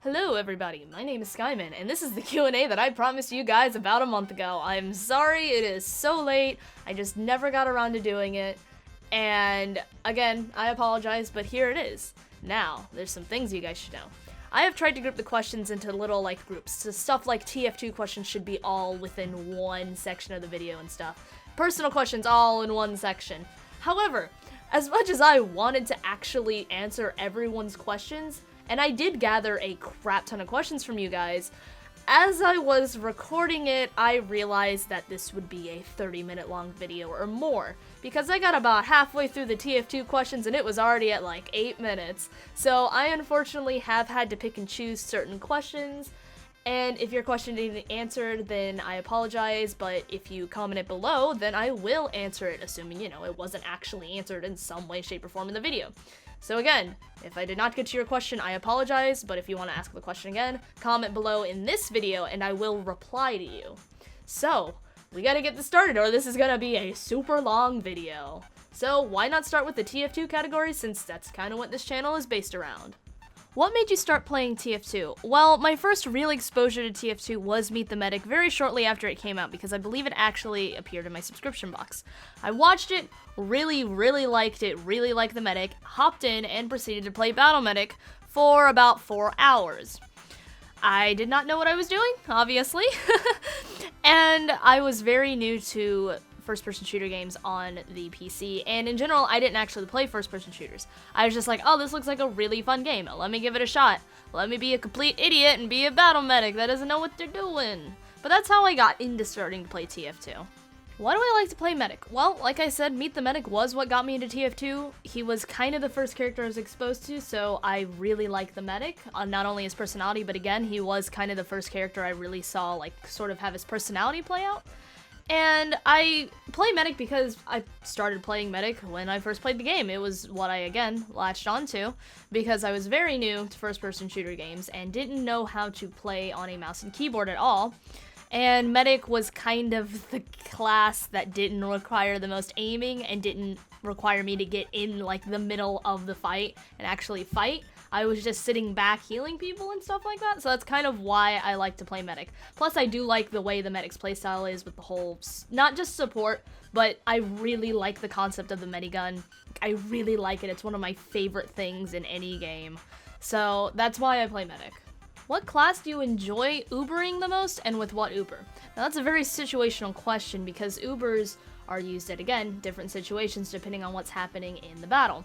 Hello everybody, my name is Skymin, and this is the Q&A that I promised you guys about a month ago. I'm sorry it is so late, I just never got around to doing it, and again, I apologize, but here it is. Now, there's some things you guys should know. I have tried to group the questions into little, groups, so stuff like TF2 questions should be all within one section of the video and stuff. Personal questions all in one section. However, as much as I wanted to actually answer everyone's questions, and I did gather a crap ton of questions from you guys, as I was recording it, I realized that this would be a 30-minute long video or more, because I got about halfway through the TF2 questions and it was already at 8 minutes. So I unfortunately have had to pick and choose certain questions, and if your question didn't answer, then I apologize, but if you comment it below, then I will answer it, assuming, it wasn't actually answered in some way, shape, or form in the video. So again, if I did not get to your question, I apologize, but if you want to ask the question again, comment below in this video and I will reply to you. So, we gotta get this started or this is gonna be a super long video. So why not start with the TF2 category, since that's kind of what this channel is based around. What made you start playing TF2? Well, my first real exposure to TF2 was Meet the Medic very shortly after it came out, because I believe it actually appeared in my subscription box. I watched it, really liked it, really liked the medic, hopped in, and proceeded to play Battle Medic for about 4 hours. I did not know what I was doing, obviously, and I was very new to first-person shooter games on the PC, and in general, I didn't actually play first-person shooters. I was just like, oh, this looks like a really fun game, let me give it a shot. Let me be a complete idiot and be a battle medic that doesn't know what they're doing. But that's how I got into starting to play TF2. Why do I like to play medic? Well, like I said, Meet the Medic was what got me into TF2. He was kind of the first character I was exposed to, so I really like the medic. Not only his personality, but again, he was kind of the first character I really saw, sort of have his personality play out. And I play Medic because I started playing Medic when I first played the game. It was what I, again, latched onto, because I was very new to first-person shooter games and didn't know how to play on a mouse and keyboard at all. And Medic was kind of the class that didn't require the most aiming and didn't require me to get in, the middle of the fight and actually fight. I was just sitting back healing people and stuff like that, so that's kind of why I like to play Medic. Plus, I do like the way the Medic's playstyle is with the whole, not just support, but I really like the concept of the Medigun. I really like it. It's one of my favorite things in any game. So that's why I play Medic. What class do you enjoy Ubering the most, and with what Uber? Now that's a very situational question, because Ubers are used at, again, different situations depending on what's happening in the battle.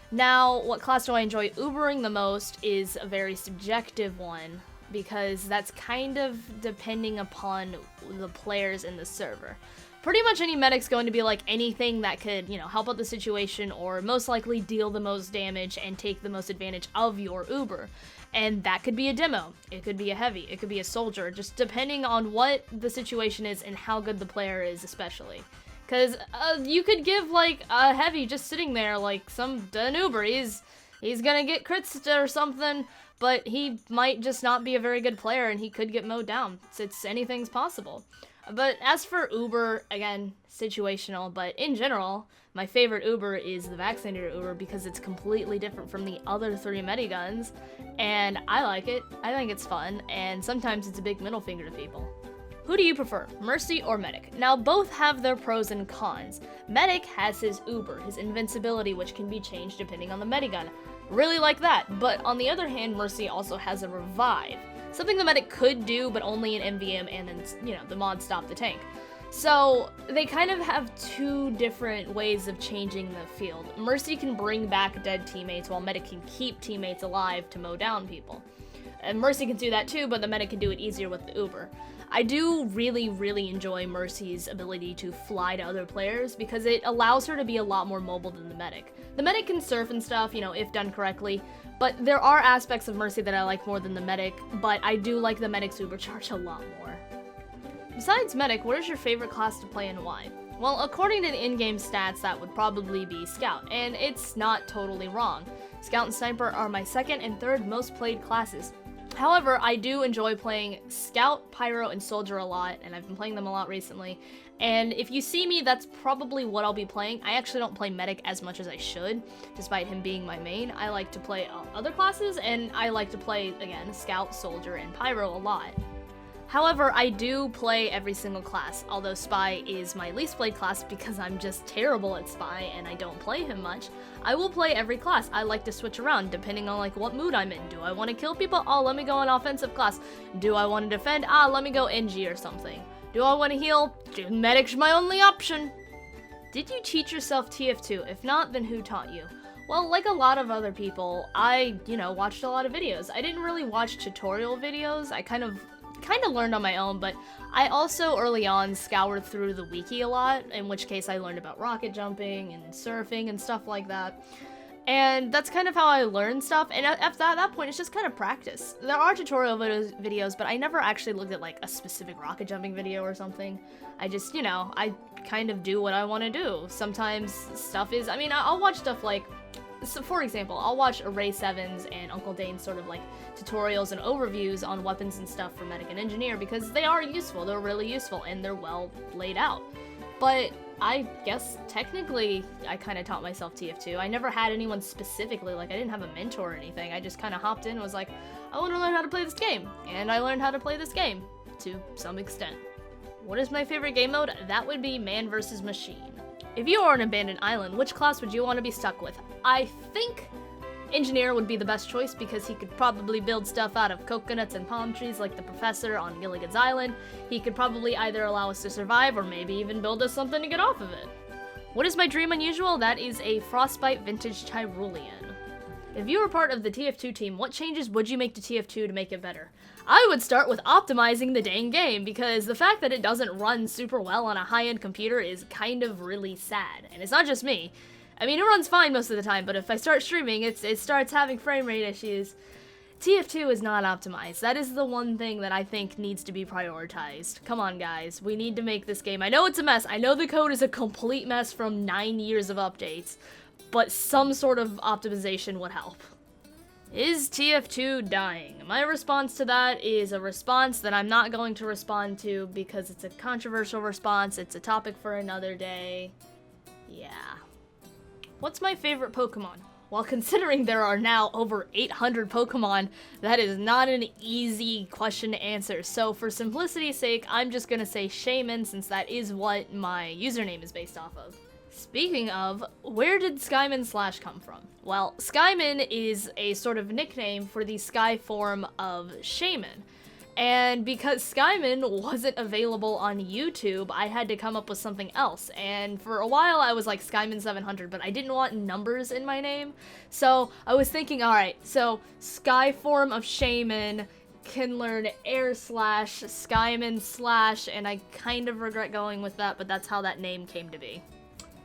Now, what class do I enjoy Ubering the most is a very subjective one, because that's kind of depending upon the players in the server. Pretty much any medic's going to be anything that could, help out the situation or most likely deal the most damage and take the most advantage of your Uber. And that could be a demo, it could be a heavy, it could be a soldier, just depending on what the situation is and how good the player is especially. Because you could give, a heavy just sitting there, an Uber, he's gonna get crits or something, but he might just not be a very good player and he could get mowed down. Anything's possible. But as for Uber, again, situational, but in general, my favorite Uber is the vaccinator Uber, because it's completely different from the other 3 mediguns, and I like it, I think it's fun, and sometimes it's a big middle finger to people. Who do you prefer, Mercy or Medic? Now, both have their pros and cons. Medic has his Uber, his invincibility, which can be changed depending on the medigun. Really like that, but on the other hand, Mercy also has a revive. Something the Medic could do, but only in MVM and then, the mod Stop the Tank. So, they kind of have 2 different ways of changing the field. Mercy can bring back dead teammates, while Medic can keep teammates alive to mow down people. And Mercy can do that too, but the Medic can do it easier with the Uber. I do really enjoy Mercy's ability to fly to other players, because it allows her to be a lot more mobile than the Medic. The Medic can surf and stuff, if done correctly, but there are aspects of Mercy that I like more than the Medic, but I do like the Medic's Uber charge a lot more. Besides Medic, what is your favorite class to play and why? Well, according to the in-game stats, that would probably be Scout, and it's not totally wrong. Scout and Sniper are my second and third most played classes. However, I do enjoy playing Scout, Pyro, and Soldier a lot, and I've been playing them a lot recently. And if you see me, that's probably what I'll be playing. I actually don't play Medic as much as I should, despite him being my main. I like to play other classes, and I like to play, again, Scout, Soldier, and Pyro a lot. However, I do play every single class, although Spy is my least played class because I'm just terrible at Spy and I don't play him much. I will play every class. I like to switch around depending on like what mood I'm in. Do I want to kill people? Oh, let me go an offensive class. Do I want to defend? Ah, let me go NG or something. Do I want to heal? Medic's my only option. Did you teach yourself TF2? If not, then who taught you? Well, like a lot of other people, I, watched a lot of videos. I didn't really watch tutorial videos. I kind of learned on my own, but I also early on scoured through the wiki a lot, in which case I learned about rocket jumping and surfing and stuff like that. And that's kind of how I learned stuff, and at that point it's just kind of practice. There are tutorial videos, but I never actually looked at like a specific rocket jumping video or something. I just, I kind of do what I want to do. Sometimes stuff is, I'll watch stuff like, so for example, I'll watch Array 7's and Uncle Dane's sort of like tutorials and overviews on weapons and stuff for Medic and Engineer because they are useful, they're really useful, and they're well laid out. But I guess technically I kind of taught myself TF2. I never had anyone specifically, like I didn't have a mentor or anything. I just kind of hopped in and was like, I want to learn how to play this game. And I learned how to play this game to some extent. What is my favorite game mode? That would be Man vs. Machine. If you are an abandoned island, which class would you want to be stuck with? I think Engineer would be the best choice because he could probably build stuff out of coconuts and palm trees like the professor on Gilligan's Island. He could probably either allow us to survive or maybe even build us something to get off of it. What is my dream unusual? That is a Frostbite Vintage Tyrolean. If you were part of the TF2 team, what changes would you make to TF2 to make it better? I would start with optimizing the dang game, because the fact that it doesn't run super well on a high-end computer is kind of really sad. And it's not just me. It runs fine most of the time, but if I start streaming, it starts having frame rate issues. TF2 is not optimized. That is the one thing that I think needs to be prioritized. Come on, guys. We need to make this game. I know it's a mess. I know the code is a complete mess from 9 years of updates, but some sort of optimization would help. Is TF2 dying? My response to that is a response that I'm not going to respond to because it's a controversial response. It's a topic for another day. Yeah. What's my favorite Pokemon? Well, considering there are now over 800 Pokemon, that is not an easy question to answer. So for simplicity's sake, I'm just gonna say Skymin since that is what my username is based off of. Speaking of, where did SkyminSlash come from? Well, Skymin is a sort of nickname for the Sky form of Shaman. And because Skymin wasn't available on YouTube, I had to come up with something else. And for a while I was like Skymin700, but I didn't want numbers in my name. So I was thinking, alright, so Sky form of Shaman can learn Air Slash, SkyminSlash, and I kind of regret going with that, but that's how that name came to be.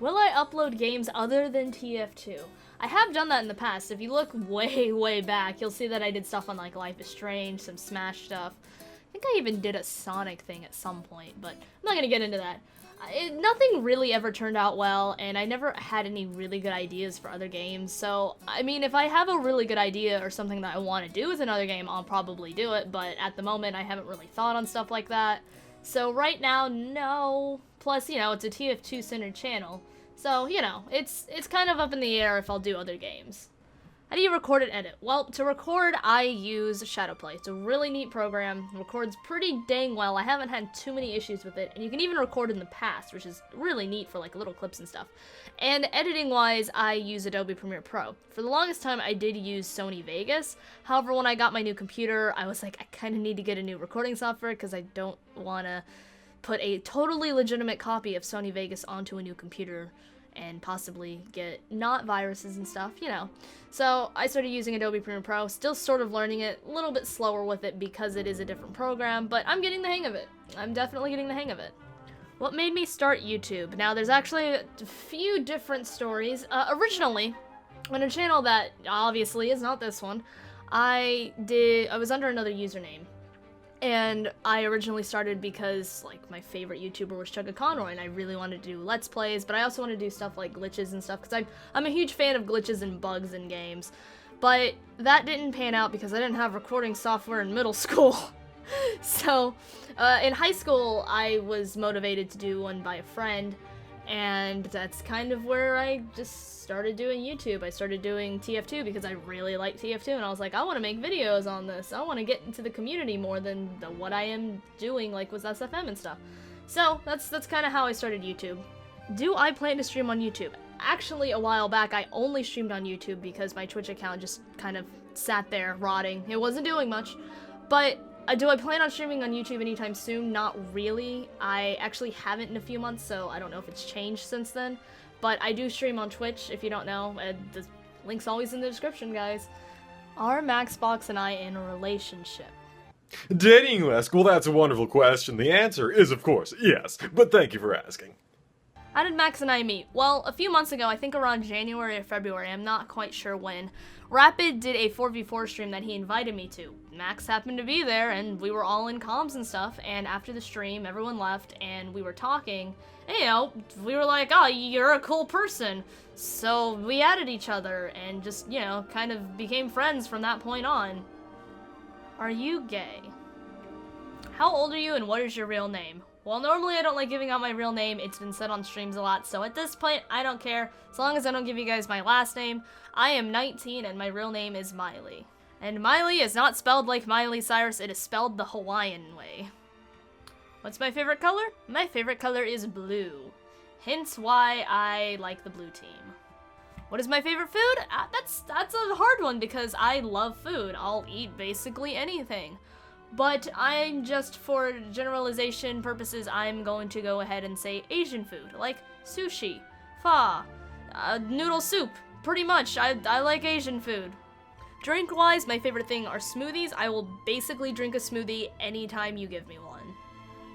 Will I upload games other than TF2? I have done that in the past. If you look way back, you'll see that I did stuff on like Life is Strange, some Smash stuff. I think I even did a Sonic thing at some point, but I'm not gonna get into that. Nothing really ever turned out well, and I never had any really good ideas for other games, so, if I have a really good idea or something that I want to do with another game, I'll probably do it, but at the moment, I haven't really thought on stuff like that. So right now, no. Plus, it's a TF2-centered channel. So, it's kind of up in the air if I'll do other games. How do you record and edit? Well, to record, I use Shadowplay. It's a really neat program. It records pretty dang well. I haven't had too many issues with it. And you can even record in the past, which is really neat for, like, little clips and stuff. And editing-wise, I use Adobe Premiere Pro. For the longest time, I did use Sony Vegas. However, when I got my new computer, I was like, I kind of need to get a new recording software because I don't want to put a totally legitimate copy of Sony Vegas onto a new computer and possibly get not viruses and stuff, So I started using Adobe Premiere Pro, still sort of learning it, a little bit slower with it because it is a different program, but I'm getting the hang of it. I'm definitely getting the hang of it. What made me start YouTube? Now, there's actually a few different stories. Originally, on a channel that obviously is not this one, I was under another username. And I originally started because, like, my favorite YouTuber was Chugga Conroy, and I really wanted to do Let's Plays, but I also want to do stuff like glitches and stuff, because I'm a huge fan of glitches and bugs in games. But that didn't pan out because I didn't have recording software in middle school. So, in high school, I was motivated to do one by a friend, and that's kind of where I just started doing YouTube. I started doing TF2 because I really like TF2, and I was like, I want to make videos on this. I want to get into the community more than what I am doing, like with SFM and stuff. So, that's kind of how I started YouTube. Do I plan to stream on YouTube? Actually, a while back, I only streamed on YouTube because my Twitch account just kind of sat there rotting. It wasn't doing much, but do I plan on streaming on YouTube anytime soon? Not really. I actually haven't in a few months, so I don't know if it's changed since then. But I do stream on Twitch, if you don't know. The link's always in the description, guys. Are Maxbox and I in a relationship? Dating, you ask? Well, that's a wonderful question. The answer is, of course, yes. But thank you for asking. How did Max and I meet? Well, a few months ago, I think around January or February, I'm not quite sure when, Rapid did a 4v4 stream that he invited me to. Max happened to be there, and we were all in comms and stuff, and after the stream, everyone left, and we were talking, and, you know, we were like, oh, you're a cool person. So we added each other, and just, you know, kind of became friends from that point on. Are you gay? How old are you, and what is your real name? Well, normally I don't like giving out my real name. It's been said on streams a lot, so at this point, I don't care. As long as I don't give you guys my last name. I am 19, and my real name is Miley. And Miley is not spelled like Miley Cyrus, it is spelled the Hawaiian way. What's my favorite color? My favorite color is blue. Hence why I like the blue team. What is my favorite food? That's a hard one because I love food. I'll eat basically anything. But I'm just, for generalization purposes, I'm going to go ahead and say Asian food, like sushi, pho, noodle soup, pretty much. I like Asian food. Drink-wise, my favorite thing are smoothies. I will basically drink a smoothie anytime you give me one.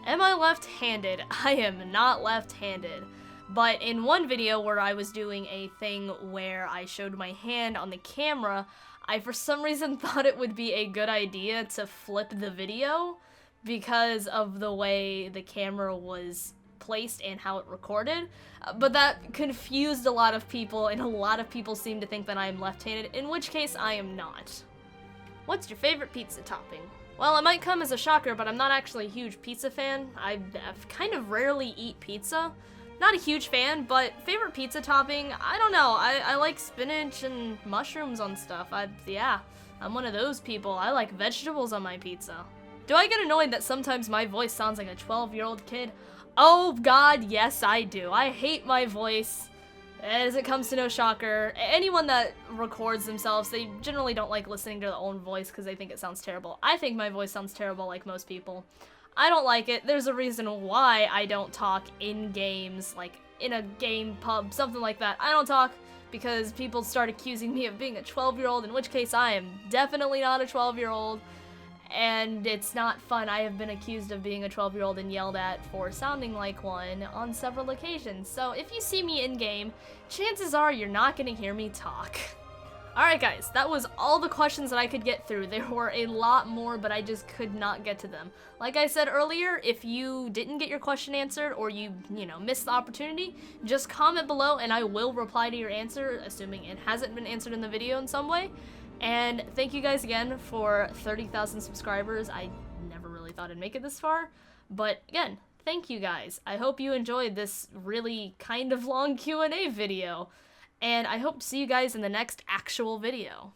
Am I left-handed? I am not left-handed. But in one video where I was doing a thing where I showed my hand on the camera, I for some reason thought it would be a good idea to flip the video because of the way the camera was placed and how it recorded, but that confused a lot of people, and a lot of people seem to think that I am left-handed, in which case I am not. What's your favorite pizza topping? Well, it might come as a shocker, but I'm not actually a huge pizza fan. I kind of rarely eat pizza. Not a huge fan, but favorite pizza topping, I don't know. I like spinach and mushrooms on stuff. Yeah, I'm one of those people. I like vegetables on my pizza. Do I get annoyed that sometimes my voice sounds like a 12-year-old kid? Oh god, yes I do. I hate my voice, as it comes to no shocker. Anyone that records themselves, they generally don't like listening to their own voice because they think it sounds terrible. I think my voice sounds terrible like most people. I don't like it. There's a reason why I don't talk in games, like in a game pub, something like that. I don't talk because people start accusing me of being a 12-year-old, in which case I am definitely not a 12-year-old, and it's not fun. I have been accused of being a 12-year-old and yelled at for sounding like one on several occasions. So if you see me in-game, chances are you're not gonna hear me talk. Alright guys, that was all the questions that I could get through. There were a lot more, but I just could not get to them. Like I said earlier, if you didn't get your question answered or you missed the opportunity, just comment below and I will reply to your answer, assuming it hasn't been answered in the video in some way. And thank you guys again for 30,000 subscribers. I never really thought I'd make it this far, but again, thank you guys. I hope you enjoyed this really kind of long Q&A video. And I hope to see you guys in the next actual video.